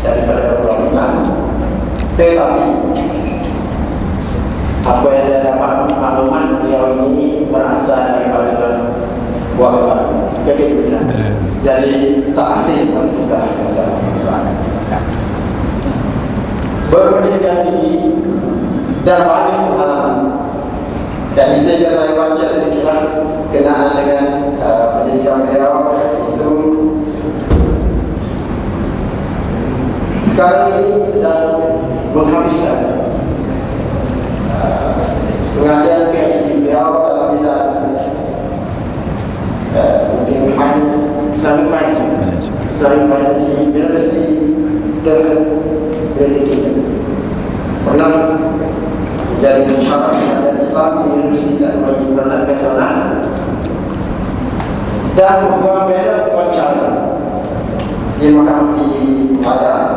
daripada ulama. Tetapi apa yang saya dapat maklumat beliau ini berasal daripada wakil kebetulan. Jadi tak asing bagi kita berpendidikan tinggi dan banyak pengalaman. Dan ini saya baca sedikit kenaan dengan pendidikan beliau itu. Sekarang ini sedang menghabiskan pengajian PhD beliau dalam bidang mungkin Islamic Finance di University Pendidikan. Pernah menjadi pensyarah pengajian Islam di Universitas Universitas Petronas dan membuat bela wawancara di Mahkamah Tinggi Padang,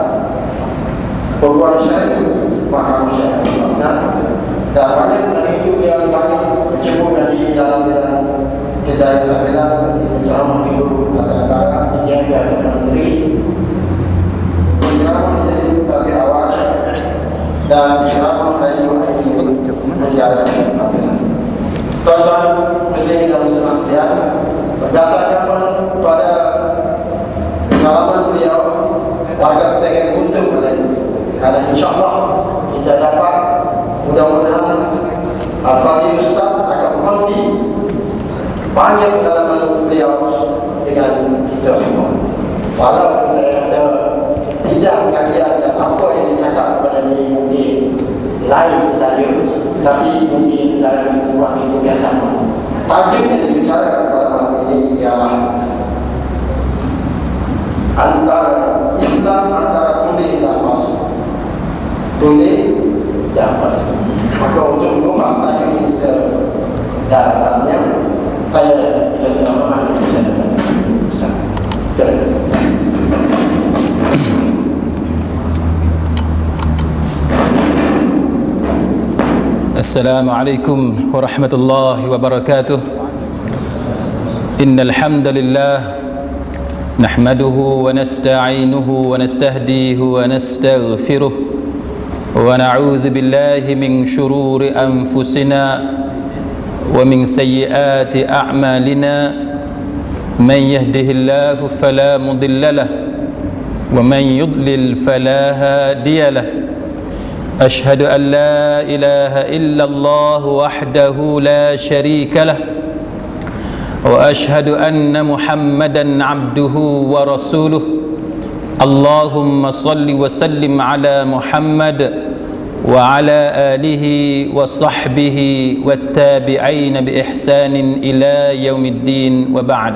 perbuatan syar'i Mahkamah Syariah. Dan banyak dari itu yang banyak tersebut dari dalam kedai saya seperti ceramah hidup kata-kata yang ada menteri ceramah menjadi dari awal dan ceramah dari menjadi tuan-tuan muslimin dan muslimat sekalian, berdasarkan pada pengalaman beliau warga kita yang untung karena insyaAllah kita dapat mudah-mudahan Al-Fadhil Ustaz akan berkongsi banyak pengalaman beliau dengan kita semua. Walaupun saya kata tidak kajian dan apa yang dicakap pada ini mungkin lain tajuk, tapi mungkin dalam ruang itu yang sama. Tajuk yang dibicarakan pada malam ini ialah antara Islam antara tulis dan pas. Tulis dan pas. Maka untuk mengupas tajuk ini sedalamnya saya sudah memahami Assalamualaikum warahmatullahi wabarakatuh. Innal hamdalillah nahmaduhu wa nasta'inuhu wa nastahdihi wa nastaghfiruh wa na'udzu billahi min shururi anfusina wa min sayyiati a'malina. Man yahdihillahu fala mudilla lahu wa man yudlil fala hadiya lahu. أشهد أن لا إله إلا الله وحده لا شريك له وأشهد أن محمدا عبده ورسوله. اللهم صل وسلم على محمد وعلى آله وصحبه والتابعين بإحسان إلى يوم الدين وبعد.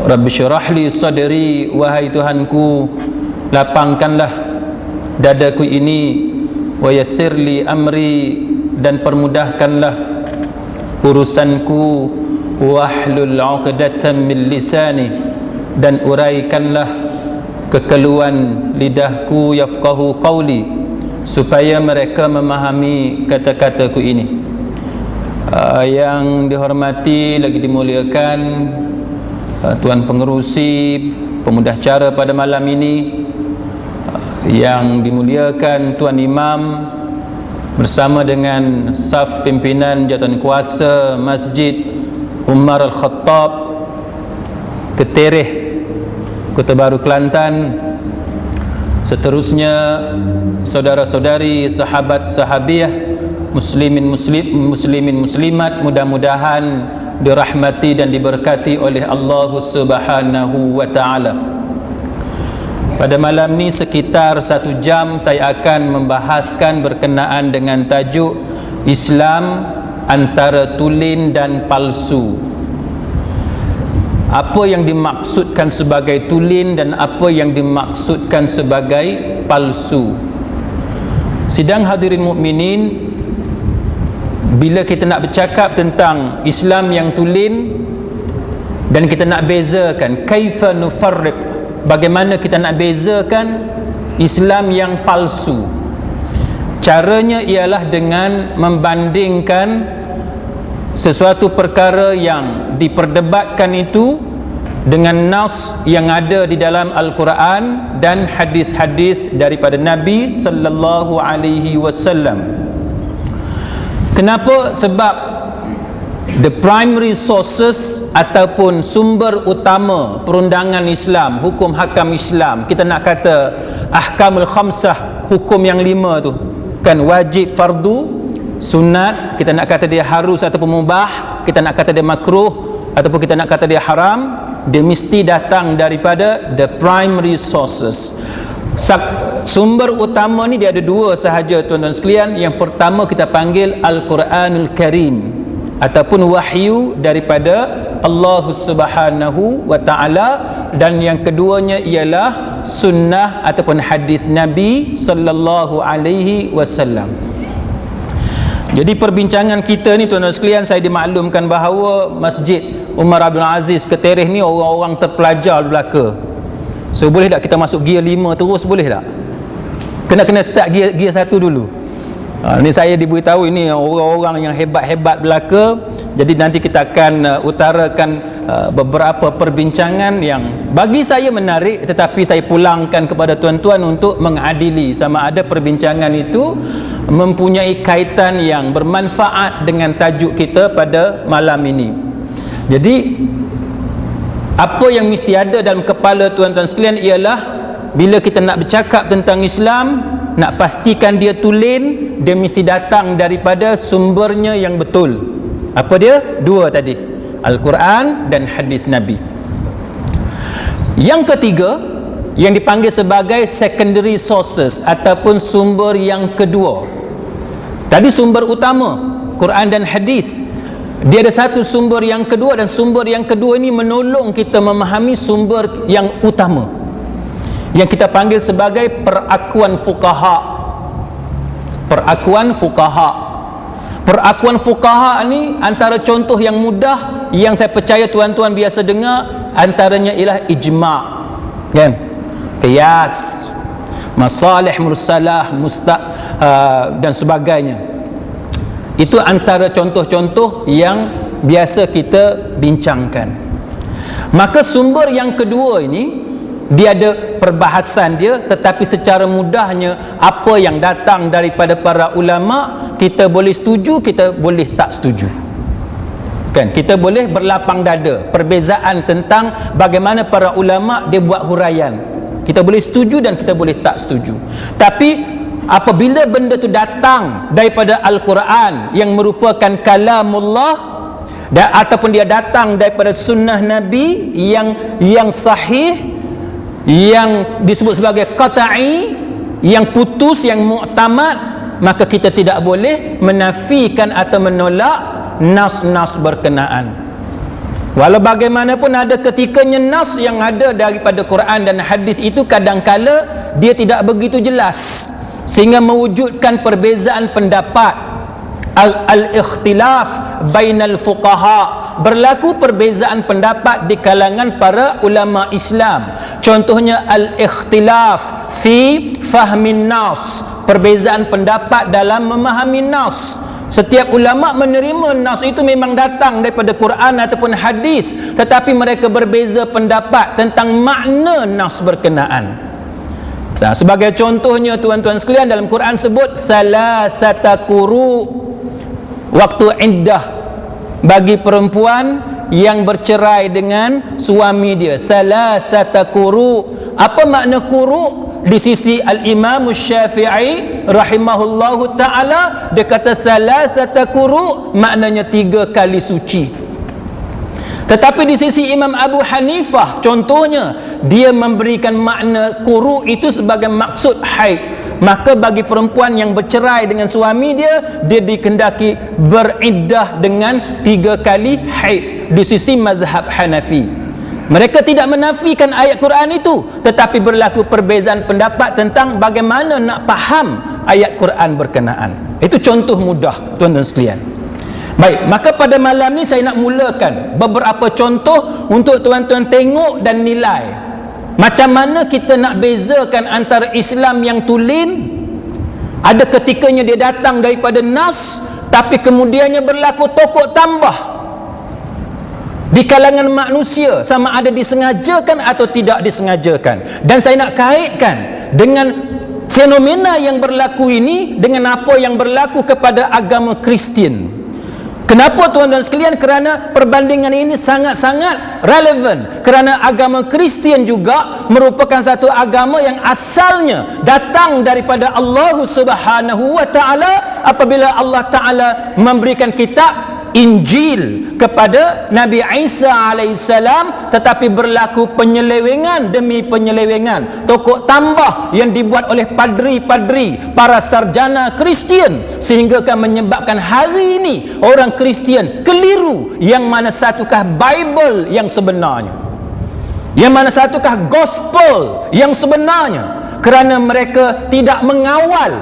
رب اشرح لي صدري, wahai Tuhanku, lapangkanlah dadaku ini, wa yassirli amri, dan permudahkanlah urusanku, wahlul 'uqdatam min lisani, dan uraikanlah kekeluhan lidahku, yafqahu qawli, supaya mereka memahami kata-kataku ini. Yang dihormati lagi dimuliakan Tuan Pengerusi, pemudah cara pada malam ini, yang dimuliakan Tuan Imam bersama dengan saf pimpinan jawatan kuasa Masjid Umar Al-Khattab Ketereh, Kota Baru, Kelantan. Seterusnya saudara-saudari, sahabat sahabiah, muslimin muslimat, mudah-mudahan dirahmati dan diberkati oleh Allah Subhanahu wa taala. Pada malam ni sekitar 1 jam saya akan membahaskan berkenaan dengan tajuk Islam antara tulen dan palsu. Apa yang dimaksudkan sebagai tulen dan apa yang dimaksudkan sebagai palsu. Sidang hadirin mukminin, bila kita nak bercakap tentang Islam yang tulen dan kita nak bezakan kaifa nufarriq, bagaimana kita nak bezakan Islam yang palsu, caranya ialah dengan membandingkan sesuatu perkara yang diperdebatkan itu dengan nas yang ada di dalam Al-Quran dan hadis-hadis daripada Nabi sallallahu alaihi wasallam. Kenapa? Sebab the primary sources ataupun sumber utama perundangan Islam, hukum hakam Islam, kita nak kata ahkamul khamsah, hukum yang 5 tu kan, wajib, fardu, sunat, kita nak kata dia harus ataupun mubah, kita nak kata dia makruh ataupun kita nak kata dia haram, dia mesti datang daripada the primary sources. Sumber utama ni dia ada 2 sahaja tuan-tuan sekalian. Yang pertama kita panggil Al-Quranul Karim ataupun wahyu daripada Allah Subhanahu wa taala, dan yang keduanya ialah sunnah ataupun hadis Nabi sallallahu alaihi wasallam. Jadi perbincangan kita ni tuan-tuan sekalian, saya dimaklumkan bahawa Masjid Umar Abdul Aziz Ketereh ni orang-orang terpelajar belaka. So boleh tak kita masuk gear 5 terus, boleh tak? Kena start gear 1 dulu. Ni saya diberitahu ini orang-orang yang hebat-hebat belaka. Jadi nanti kita akan utarakan beberapa perbincangan yang bagi saya menarik, tetapi saya pulangkan kepada tuan-tuan untuk mengadili sama ada perbincangan itu mempunyai kaitan yang bermanfaat dengan tajuk kita pada malam ini. Jadi apa yang mesti ada dalam kepala tuan-tuan sekalian ialah bila kita nak bercakap tentang Islam, nak pastikan dia tulen, dia mesti datang daripada sumbernya yang betul. Apa dia? 2 tadi, Al-Quran dan hadis Nabi. Yang ketiga yang dipanggil sebagai secondary sources ataupun sumber yang kedua. Tadi sumber utama Quran dan hadis. Dia ada satu sumber yang kedua, dan sumber yang kedua ini menolong kita memahami sumber yang utama yang kita panggil sebagai perakuan fuqaha. Perakuan fuqaha. Perakuan fuqaha ni antara contoh yang mudah yang saya percaya tuan-tuan biasa dengar, antaranya ialah ijma', kan? Qiyas, masalih mursalah, dan sebagainya. Itu antara contoh-contoh yang biasa kita bincangkan. Maka sumber yang kedua ini dia ada perbahasan dia, tetapi secara mudahnya apa yang datang daripada para ulama kita boleh setuju, kita boleh tak setuju. Kan, kita boleh berlapang dada. Perbezaan tentang bagaimana para ulama dia buat huraian, kita boleh setuju dan kita boleh tak setuju. Tapi apabila benda tu datang daripada Al-Quran yang merupakan kalamullah, ataupun dia datang daripada sunnah Nabi yang sahih, yang disebut sebagai qata'i, yang putus, yang mu'tamad, maka kita tidak boleh menafikan atau menolak nas-nas berkenaan. Walau bagaimanapun ada ketikanya nas yang ada daripada Quran dan hadis itu kadang-kala dia tidak begitu jelas, sehingga mewujudkan perbezaan pendapat, al-ikhtilaf bainal fuqaha, berlaku perbezaan pendapat di kalangan para ulama Islam. Contohnya al-ikhtilaf fi fahmin nas, perbezaan pendapat dalam memahami nas. Setiap ulama menerima nas itu memang datang daripada Quran ataupun hadis, tetapi mereka berbeza pendapat tentang makna nas berkenaan. Sebagai contohnya tuan-tuan sekalian, dalam Quran sebut salasata quru, waktu iddah bagi perempuan yang bercerai dengan suami dia. Salasata quru. Apa makna quru? Di sisi Al-Imam Syafi'i rahimahullahu ta'ala, dia kata salasata quru maknanya 3 kali suci. Tetapi di sisi Imam Abu Hanifah contohnya, dia memberikan makna quru itu sebagai maksud haid. Maka bagi perempuan yang bercerai dengan suami dia, dia dikendaki beriddah dengan 3 kali haid di sisi mazhab Hanafi. Mereka tidak menafikan ayat Quran itu, tetapi berlaku perbezaan pendapat tentang bagaimana nak faham ayat Quran berkenaan. Itu contoh mudah tuan-tuan sekalian. Baik, maka pada malam ni saya nak mulakan beberapa contoh untuk tuan-tuan tengok dan nilai macam mana kita nak bezakan antara Islam yang tulen, ada ketikanya dia datang daripada nas, tapi kemudiannya berlaku tokok tambah. di kalangan manusia, sama ada disengajakan atau tidak disengajakan. Dan saya nak kaitkan dengan fenomena yang berlaku ini dengan apa yang berlaku kepada agama Kristian. Kenapa tuan-tuan sekalian? Kerana perbandingan ini sangat-sangat relevan. Kerana agama Kristian juga merupakan satu agama yang asalnya datang daripada Allah Subhanahu wa taala, apabila Allah taala memberikan kitab Injil kepada Nabi Isa alaihissalam, tetapi berlaku penyelewengan demi penyelewengan, tokok tambah yang dibuat oleh padri-padri, para sarjana Kristian, sehingga kan menyebabkan hari ini orang Kristian keliru yang mana satukah Bible yang sebenarnya, yang mana satukah gospel yang sebenarnya, kerana mereka tidak mengawal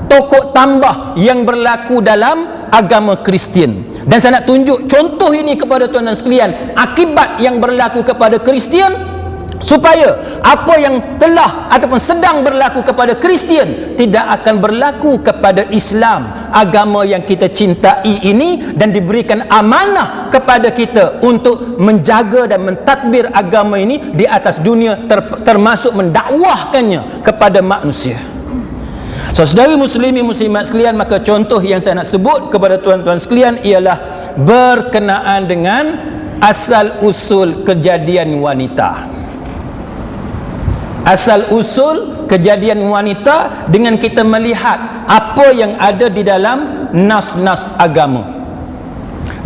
tokok tambah yang berlaku dalam agama Kristian. Dan saya nak tunjuk contoh ini kepada tuan-tuan sekalian, akibat yang berlaku kepada Kristian, supaya apa yang telah ataupun sedang berlaku kepada Kristian tidak akan berlaku kepada Islam, agama yang kita cintai ini dan diberikan amanah kepada kita untuk menjaga dan mentadbir agama ini di atas dunia, termasuk mendakwahkannya kepada manusia. Saudari muslimi muslimat sekalian, maka contoh yang saya nak sebut kepada tuan-tuan sekalian ialah berkenaan dengan asal usul kejadian wanita. Asal usul kejadian wanita dengan kita melihat apa yang ada di dalam nas-nas agama.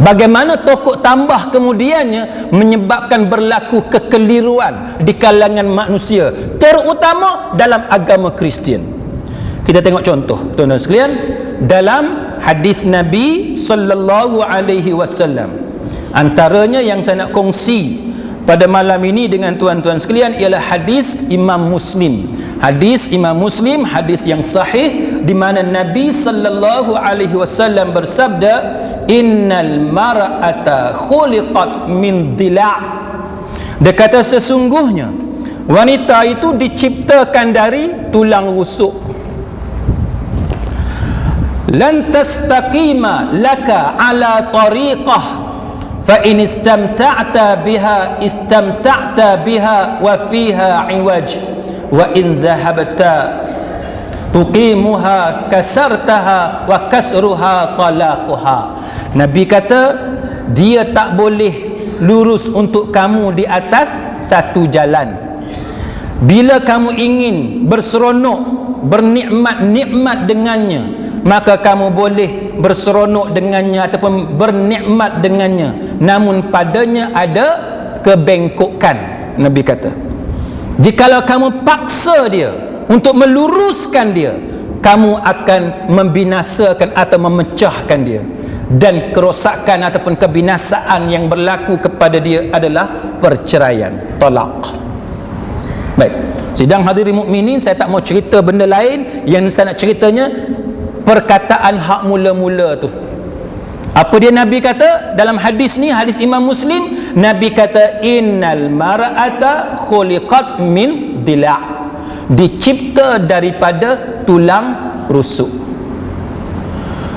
Bagaimana tokok tambah kemudiannya menyebabkan berlaku kekeliruan di kalangan manusia, terutama dalam agama Kristian. Kita tengok contoh tuan-tuan sekalian dalam hadis Nabi sallallahu alaihi wasallam. Antaranya yang saya nak kongsi pada malam ini dengan tuan-tuan sekalian ialah hadis Imam Muslim. Hadis Imam Muslim, hadis yang sahih, di mana Nabi sallallahu alaihi wasallam bersabda, "Innal mar'ata khuliqat min dila'." Dia kata sesungguhnya wanita itu diciptakan dari tulang rusuk. Lan tastaqima laka ala tariqah fa in istamta'ta biha wa fiha iwaj wa in dhahabta tuqimuha kasartaha wa kasruha talaquha. Nabi kata dia tak boleh lurus untuk kamu di atas satu jalan. Bila kamu ingin berseronok, bernikmat-nikmat dengannya, maka kamu boleh berseronok dengannya ataupun bernikmat dengannya, namun padanya ada kebengkokan. Nabi kata, jikalau kamu paksa dia untuk meluruskan dia, kamu akan membinasakan atau memecahkan dia, dan kerosakan ataupun kebinasaan yang berlaku kepada dia adalah perceraian, talaq. Baik, sidang hadirin mukminin, saya tak mau cerita benda lain. Yang saya nak ceritanya perkataan hak mula-mula tu. Apa dia Nabi kata dalam hadis ni, hadis Imam Muslim? Nabi kata innal mar'ata khuliqat min dila', dicipta daripada tulang rusuk.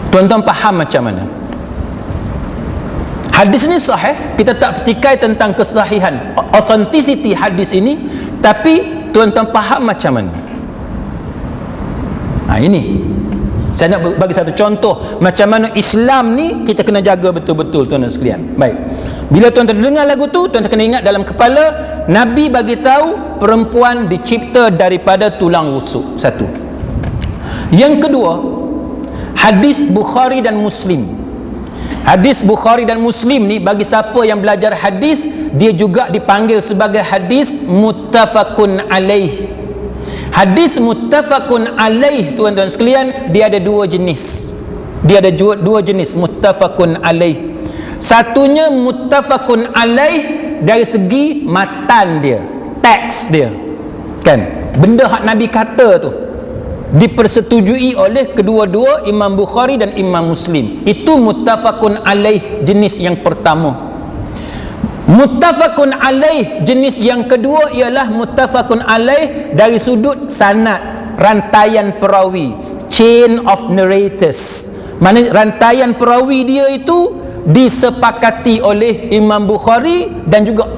Tuan-tuan faham macam mana? Hadis ni sahih, kita tak petikai tentang kesahihan, authenticity hadis ini, tapi tuan-tuan faham macam mana? Ini saya nak bagi satu contoh macam mana Islam ni kita kena jaga betul-betul tuan-tuan sekalian. Baik. Bila tuan-tuan dengar lagu tu, tuan-tuan kena ingat dalam kepala Nabi bagi tahu perempuan dicipta daripada tulang rusuk. Satu. Yang kedua, hadis Bukhari dan Muslim. Hadis Bukhari dan Muslim ni bagi siapa yang belajar hadis, dia juga dipanggil sebagai hadis muttafaqun alaih. Hadis muttafaqun alaih tuan-tuan sekalian, dia ada dua jenis. Dia ada dua jenis muttafaqun alaih. Satunya muttafaqun alaih dari segi matan dia, teks dia, kan, benda hak Nabi kata tu dipersetujui oleh kedua-dua Imam Bukhari dan Imam Muslim. Itu muttafaqun alaih jenis yang pertama. Muttafaqun alaih jenis yang kedua ialah muttafaqun alaih dari sudut sanad, rantaian perawi, chain of narrators. Mana rantaian perawi dia itu disepakati oleh Imam Bukhari dan juga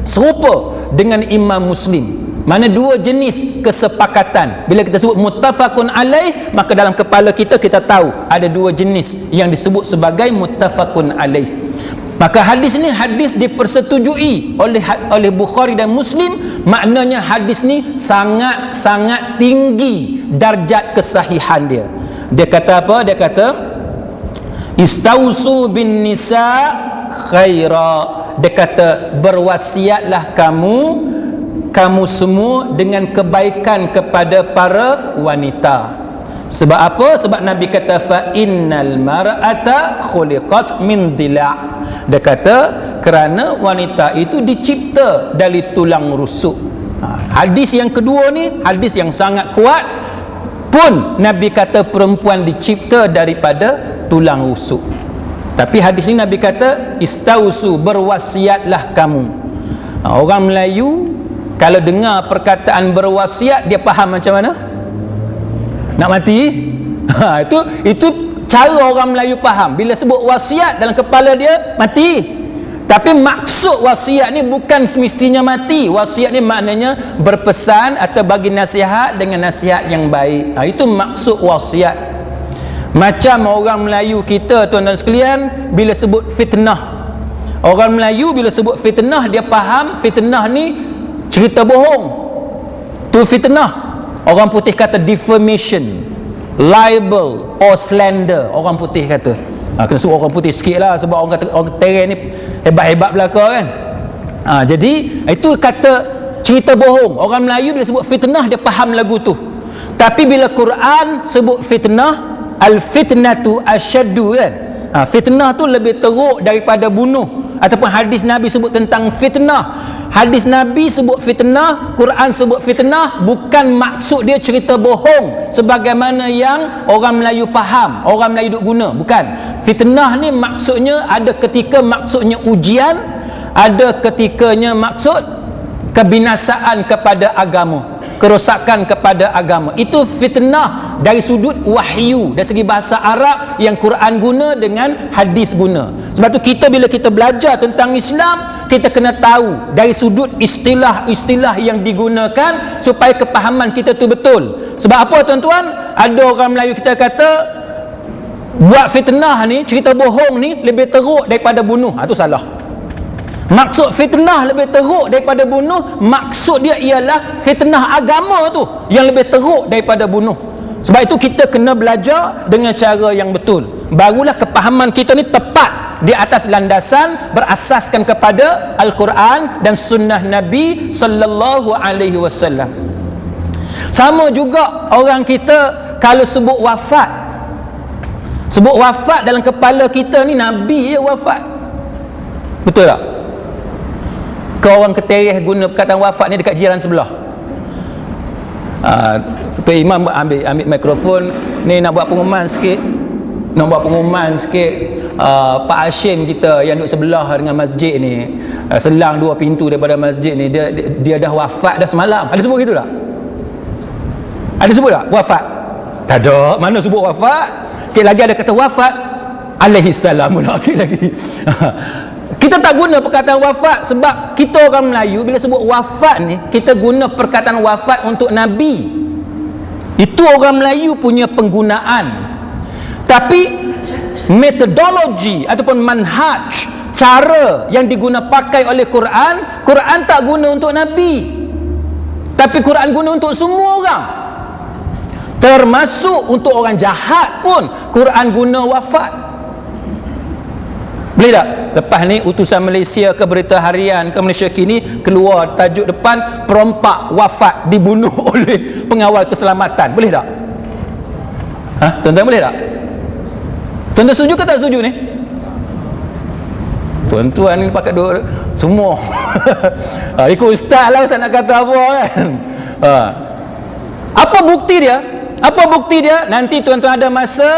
serupa dengan Imam Muslim. Mana dua jenis kesepakatan. Bila kita sebut muttafaqun alaih, maka dalam kepala kita tahu ada dua jenis yang disebut sebagai muttafaqun alaih. Maka hadis ni hadis dipersetujui oleh Bukhari dan Muslim. Maknanya hadis ni sangat-sangat tinggi darjat kesahihan dia. Dia kata apa? Dia kata istausu bin nisa khaira. Dia kata berwasiatlah kamu semua dengan kebaikan kepada para wanita. Sebab apa? Sebab Nabi kata fa innal mar'ata khuliqat min dila'. Dia kata kerana wanita itu dicipta dari tulang rusuk. Hadis yang kedua ni hadis yang sangat kuat pun Nabi kata perempuan dicipta daripada tulang rusuk. Tapi hadis ini Nabi kata istausu, berwasiatlah kamu. Orang Melayu kalau dengar perkataan berwasiat, dia faham macam mana? Nak mati? Itu cara orang Melayu faham. Bila sebut wasiat dalam kepala dia, mati. Tapi maksud wasiat ni bukan semestinya mati. Wasiat ni maknanya berpesan atau bagi nasihat dengan nasihat yang baik. Itu maksud wasiat. Macam orang Melayu kita, tuan-tuan sekalian, bila sebut fitnah. Orang Melayu bila sebut fitnah, dia faham fitnah ni cerita bohong. Tu fitnah. Orang putih kata defamation, libel or slander. Orang putih kata. Kena sebut orang putih sikit lah, sebab orang kata orang tereng ni hebat-hebat belaka kan. Jadi itu kata cerita bohong. Orang Melayu bila sebut fitnah, dia faham lagu tu. Tapi bila Quran sebut fitnah, al-fitnatu asyaddu kan. Fitnah tu lebih teruk daripada bunuh. Ataupun hadis Nabi sebut tentang fitnah. Hadis Nabi sebut fitnah, Quran sebut fitnah, bukan maksud dia cerita bohong sebagaimana yang orang Melayu faham, orang Melayu duk guna. Bukan. Fitnah ni maksudnya ada ketika maksudnya ujian, ada ketikanya maksud kebinasaan kepada agama, kerosakan kepada agama. Itu fitnah dari sudut wahyu, dari segi bahasa Arab yang Quran guna dengan hadis guna. Sebab tu kita bila kita belajar tentang Islam, kita kena tahu dari sudut istilah-istilah yang digunakan supaya kepahaman kita tu betul. Sebab apa tuan-tuan? Ada orang Melayu kita kata buat fitnah ni, cerita bohong ni lebih teruk daripada bunuh. Itu salah. Maksud fitnah lebih teruk daripada bunuh, maksud dia ialah fitnah agama tu yang lebih teruk daripada bunuh. Sebab itu kita kena belajar dengan cara yang betul. Barulah kepahaman kita ni tepat di atas landasan berasaskan kepada Al-Quran dan sunnah Nabi sallallahu alaihi wasallam. Sama juga orang kita kalau sebut wafat. Sebut wafat dalam kepala kita ni Nabi je wafat. Betul tak? Kau orang ketereh guna perkataan wafat ni dekat jiran sebelah. Tuan Imam ambil mikrofon ni, nak buat pengumuman sikit. Pak Hashim kita yang duduk sebelah dengan masjid ni, selang 2 pintu daripada masjid ni, dia dah wafat dah semalam. Ada sebut gitu tak? Ada sebut tak wafat? Tak ada. Mana sebut wafat? Sikit lagi ada kata wafat alaihi salam lagi. Kita tak guna perkataan wafat sebab kita orang Melayu bila sebut wafat ni, kita guna perkataan wafat untuk Nabi. Itu orang Melayu punya penggunaan. Tapi metodologi ataupun manhaj, cara yang diguna pakai oleh Quran, Quran tak guna untuk Nabi, tapi Quran guna untuk semua orang, termasuk untuk orang jahat pun Quran guna wafat. Boleh tak? Lepas ni utusan Malaysia ke Berita Harian ke Malaysia Kini keluar tajuk depan, perompak wafat dibunuh oleh pengawal keselamatan. Boleh tak? Tuan-tuan boleh tak? Tuan-tuan setuju ke tak setuju ni? Tuan-tuan ni pakai duk semua. Ikut ustaz lah, ustaz nak kata apa kan. Apa bukti dia? Apa bukti dia? Nanti tuan-tuan ada masa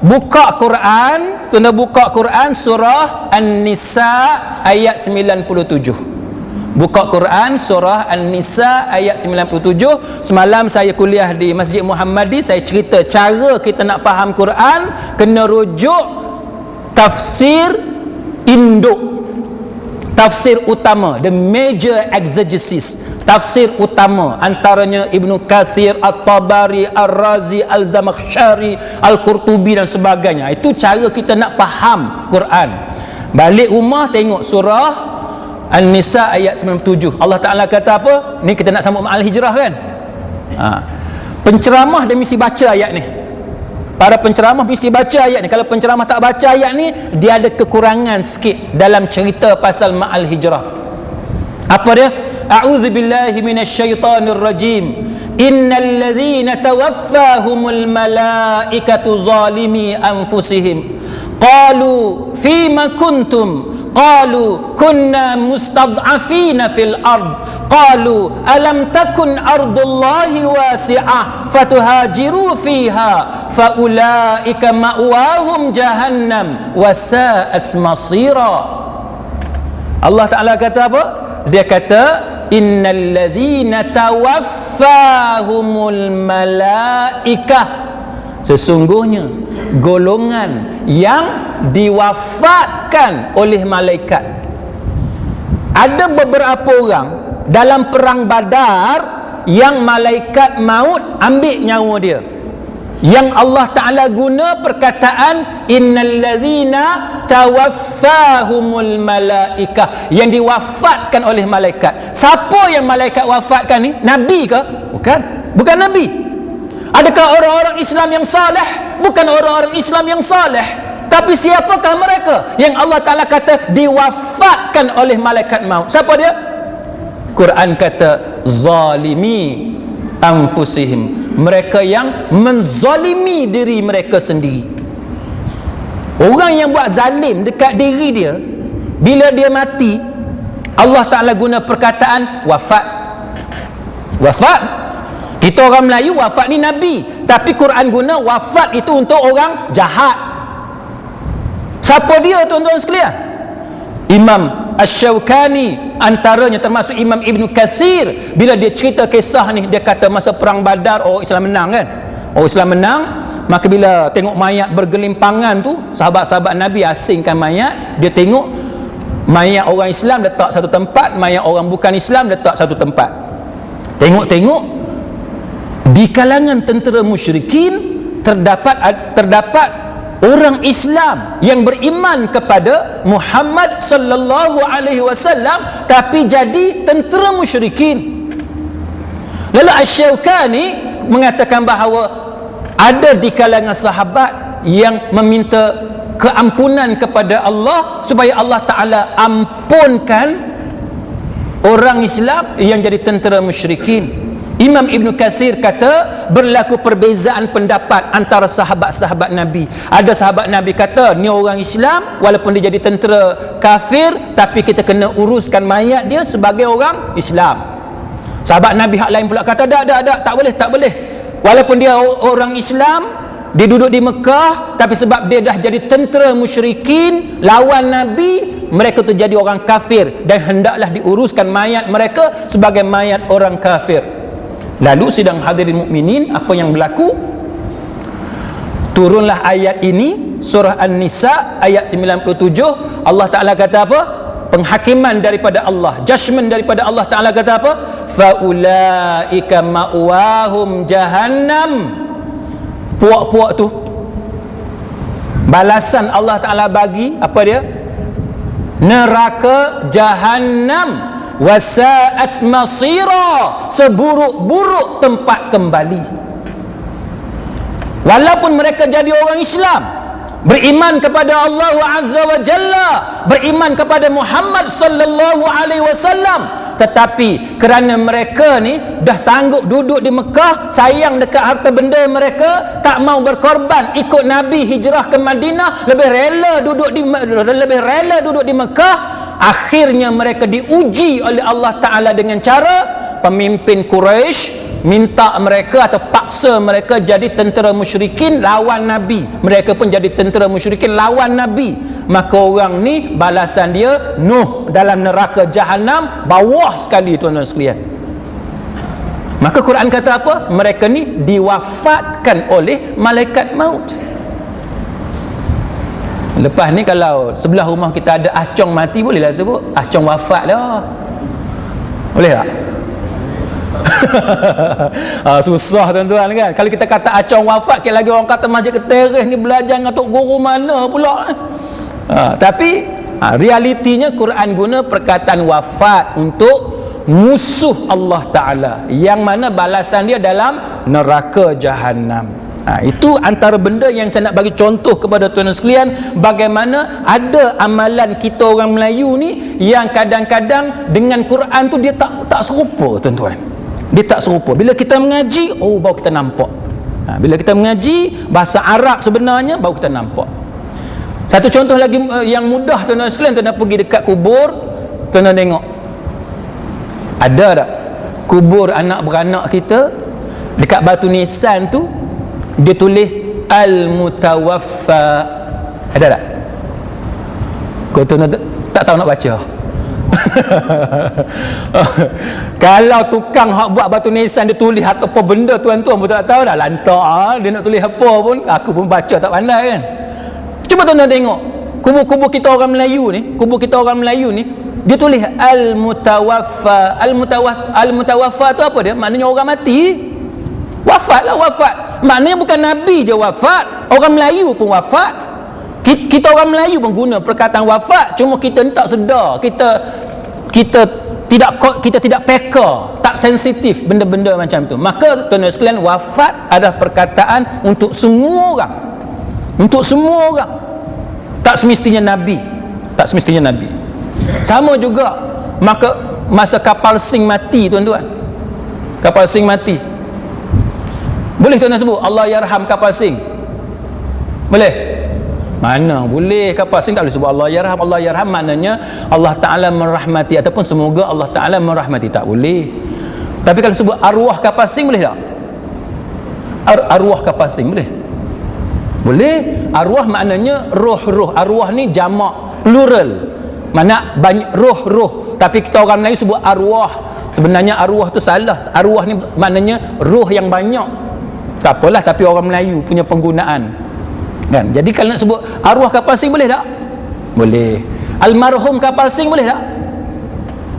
buka Quran, tuan-tuan buka Quran surah An-Nisa ayat 97. Buka Quran surah An-Nisa ayat 97. Semalam saya kuliah di Masjid Muhammadi, saya cerita cara kita nak faham Quran kena rujuk tafsir induk, tafsir utama, the major exegesis, tafsir utama antaranya Ibnu Katsir, At-Tabari, Ar-Razi, Al-Zamakhsyari, Al-Qurtubi dan sebagainya. Itu cara kita nak faham Quran. Balik rumah tengok surah An-Nisa ayat 97. Allah Ta'ala kata apa? Ni kita nak sambung Al-Hijrah kan? Penceramah dia mesti baca ayat ni. Para penceramah mesti baca ayat ni. Kalau penceramah tak baca ayat ni, dia ada kekurangan sikit dalam cerita pasal Ma'al Hijrah. Apa dia? A'udzubillahi minasyaitonir rajim. Innal ladzina tawaffahumul malaikatu zalimi anfusihim qalu fima kuntum qalu kunna mustad'afina fil ard qalu alam takun ardullahi wasi'ah fatuhajiru fiha faulaika ma'wahum jahannam wasa'at masira. Allah Ta'ala kata apa? Dia kata innal ladzina tawaffahumul malaikah, sesungguhnya golongan yang diwafatkan oleh malaikat. Ada beberapa orang dalam perang Badar yang malaikat maut ambil nyawa dia, yang Allah Ta'ala guna perkataan innal ladzina tawaffahumul malaikah, yang diwafatkan oleh malaikat. Siapa yang malaikat wafatkan ni? Nabi ke? Bukan Nabi. Adakah orang-orang Islam yang saleh? Bukan orang-orang Islam yang saleh. Tapi siapakah mereka yang Allah Ta'ala kata diwafatkan oleh malaikat maut? Siapa dia? Quran kata zalimi anfusihim, mereka yang menzalimi diri mereka sendiri. Orang yang buat zalim dekat diri dia, bila dia mati, Allah Ta'ala guna perkataan wafat. Kita orang Melayu wafat ni Nabi, tapi Quran guna wafat itu untuk orang jahat. Siapa dia tuan-tuan sekalian? Imam Asy-Syaukani antaranya, termasuk Imam Ibnu Katsir, bila dia cerita kisah ni, dia kata masa perang Badar orang Islam menang kan? Orang Islam menang, maka bila tengok mayat bergelimpangan tu, sahabat-sahabat Nabi asingkan mayat. Dia tengok mayat orang Islam letak satu tempat, mayat orang bukan Islam letak satu tempat. Tengok-tengok di kalangan tentera musyrikin terdapat orang Islam yang beriman kepada Muhammad sallallahu alaihi wasallam tapi jadi tentera musyrikin. Lalu Asy-Syaukani mengatakan bahawa ada di kalangan sahabat yang meminta keampunan kepada Allah supaya Allah Ta'ala ampunkan orang Islam yang jadi tentera musyrikin. Imam Ibn Katsir kata berlaku perbezaan pendapat antara sahabat-sahabat Nabi. Ada sahabat Nabi kata ni orang Islam walaupun dia jadi tentera kafir, tapi kita kena uruskan mayat dia sebagai orang Islam. Sahabat Nabi hak lain pula kata tak boleh. Walaupun dia orang Islam, dia duduk di Mekah, tapi sebab dia dah jadi tentera musyrikin lawan Nabi, mereka tu jadi orang kafir dan hendaklah diuruskan mayat mereka sebagai mayat orang kafir. Lalu sidang hadirin mukminin, apa yang berlaku? Turunlah ayat ini, surah An-Nisa ayat 97. Allah Ta'ala kata apa? Penghakiman daripada Allah, judgment daripada Allah Ta'ala kata apa? Faulaika ma'wahum jahannam. Puak-puak tu, balasan Allah Ta'ala bagi apa dia? Neraka jahannam. Wasa'at masira, seburuk-buruk tempat kembali. Walaupun mereka jadi orang Islam, beriman kepada Allah Azza wa Jalla, beriman kepada Muhammad sallallahu alaihi wasallam, tetapi kerana mereka ni dah sanggup duduk di Mekah, sayang dekat harta benda mereka, tak mau berkorban ikut Nabi hijrah ke Madinah, lebih rela duduk di Mekah. Akhirnya mereka diuji oleh Allah Ta'ala dengan cara pemimpin Quraisy minta mereka atau paksa mereka jadi tentera musyrikin lawan Nabi. Mereka pun jadi tentera musyrikin lawan Nabi. Maka orang ni balasan dia Nuh dalam neraka Jahannam, bawah sekali tuan-tuan sekalian. Maka Quran kata apa? Mereka ni diwafatkan oleh malaikat maut. Lepas ni kalau sebelah rumah kita ada acong mati, bolehlah sebut acong wafat dah. Boleh tak? Susah tuan-tuan kan. Kalau kita kata acong wafat, lagi orang kata masjid keteres ni belajar dengan tok guru mana pula. Tapi realitinya Quran guna perkataan wafat untuk musuh Allah Ta'ala, yang mana balasan dia dalam neraka Jahannam. Itu antara benda yang saya nak bagi contoh kepada tuan-tuan sekalian, bagaimana ada amalan kita orang Melayu ni yang kadang-kadang dengan Quran tu dia tak serupa tuan-tuan. Dia tak serupa. Bila kita mengaji, baru kita nampak. Bila kita mengaji bahasa Arab sebenarnya, baru kita nampak. Satu contoh lagi yang mudah tuan-tuan sekalian, tuan-tuan pergi dekat kubur, tuan-tuan tengok. Ada tak kubur anak beranak kita, dekat batu nisan tu dia tulis Al-Mutawaffa? Ada tak? Kau tuan-tuan tak tahu nak baca? Kalau tukang hak buat batu nisan dia tulis apa benda tuan-tuan pun tak tahu dah, lantak dia nak tulis apa pun, aku pun baca tak pandai kan. Cuba tuan-tuan tengok kubur-kubur kita orang Melayu ni, dia tulis Al-Mutawaffa. Al-Mutawaffa tu apa dia? Maknanya orang mati. Wafat lah, wafat. Maknanya bukan Nabi je wafat, orang Melayu pun wafat. Kita orang Melayu pun guna perkataan wafat, cuma kita ni tak sedar. Kita tidak peka, tak sensitif benda-benda macam tu. Maka tuan-tuan sekalian, wafat adalah perkataan untuk semua orang. Untuk semua orang. Tak semestinya Nabi. Sama juga masa kapal Sing mati tuan-tuan. Kapal Sing mati. Boleh tuan-tuan sebut Allah yarham kapal Sing? Boleh? Mana boleh. Kapal Sing tak boleh sebut Allah yarham. Allah yarham maknanya Allah Ta'ala merahmati, ataupun semoga Allah Ta'ala merahmati. Tak boleh. Tapi kalau sebut arwah kapal Sing boleh tak? Arwah kapal Sing boleh? Boleh. Arwah maknanya roh-roh. Arwah ni jamak, plural, mana banyak roh-roh. Tapi kita orang Melayu sebut arwah. Sebenarnya arwah tu salah. Arwah ni maknanya roh yang banyak. Tak apalah, tapi orang Melayu punya penggunaan kan. Jadi kalau nak sebut arwah kapal Sing boleh tak? Boleh. Almarhum kapal Sing boleh tak?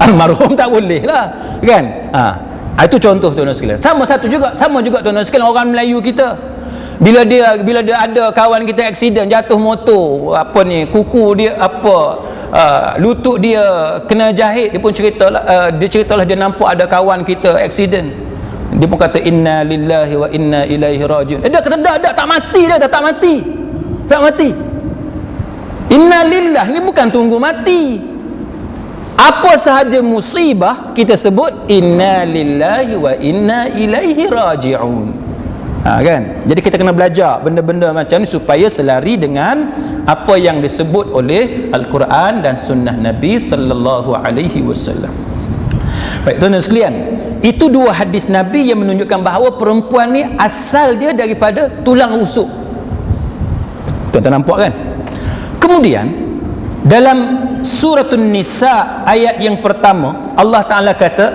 Almarhum tak boleh lah kan. Itu contoh tuan-tuan sekalian. Sama juga tuan-tuan sekalian, orang Melayu kita bila dia ada kawan kita aksiden, jatuh motor, kuku dia lutut dia kena jahit, dia pun ceritalah dia nampak ada kawan kita aksiden. Dia pun kata inna lillahi wa inna ilaihi rajiun. Dia kata tak mati. Inna lillah ni bukan tunggu mati. Apa sahaja musibah kita sebut inna lillahi wa inna ilaihi rajiun. Kan? Jadi kita kena belajar benda-benda macam ni supaya selari dengan apa yang disebut oleh Al-Quran dan sunnah Nabi sallallahu alaihi wasallam. Baik tuan-tuan sekalian, itu dua hadis Nabi yang menunjukkan bahawa perempuan ni asal dia daripada tulang rusuk. Tuan-tuan nampak kan? Kemudian dalam suratul Nisa ayat yang pertama, Allah Ta'ala kata,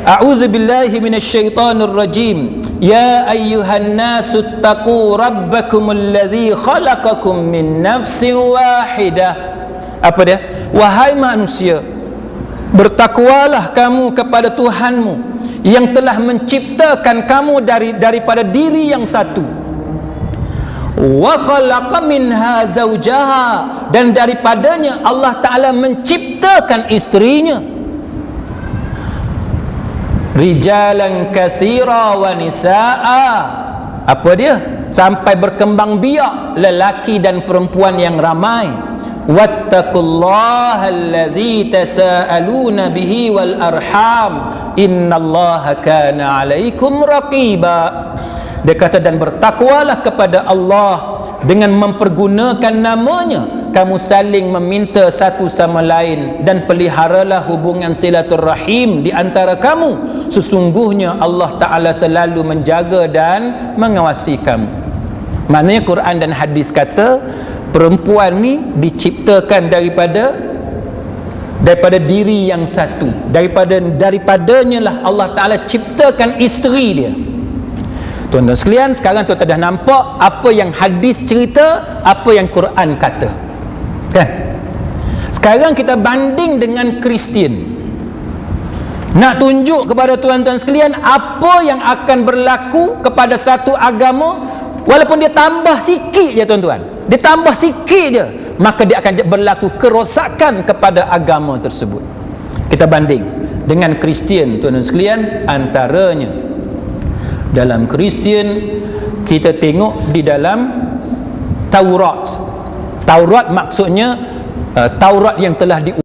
A'udzu billahi minasyaitonir rajim. Ya ayyuhan nasu taqu rabbakumul ladzi khalaqakum min nafsin wahidah. Apa dia? Wahai manusia, bertakwalah kamu kepada Tuhanmu yang telah menciptakan kamu daripada diri yang satu. Wa khalaqa minha zawjaha, dan daripadanya Allah Ta'ala menciptakan isterinya. Rijalan katsira wa nisaa. Apa dia? Sampai berkembang biak lelaki dan perempuan yang ramai. Wattaqullaha alladzi tasaaluna bihi wal arham innallaha kana 'alaikum raqiba. Dia kata, dan bertakwalah kepada Allah dengan mempergunakan namanya kamu saling meminta satu sama lain, dan peliharalah hubungan silaturrahim di antara kamu, sesungguhnya Allah Ta'ala selalu menjaga dan mengawasi kamu. Maknanya Quran dan hadis kata perempuan ni diciptakan daripada diri yang satu. Daripadanya lah Allah Ta'ala ciptakan isteri dia. Tuan-tuan sekalian, sekarang tuan-tuan dah nampak apa yang hadis cerita, apa yang Quran kata. Kan? Sekarang kita banding dengan Kristian. Nak tunjuk kepada tuan-tuan sekalian apa yang akan berlaku kepada satu agama, walaupun dia tambah sikit je tuan-tuan, dia tambah sikit je, maka dia akan berlaku kerosakan kepada agama tersebut. Kita banding dengan Kristian tuan-tuan sekalian. Antaranya dalam Kristian kita tengok di dalam Taurat. Taurat maksudnya Taurat yang telah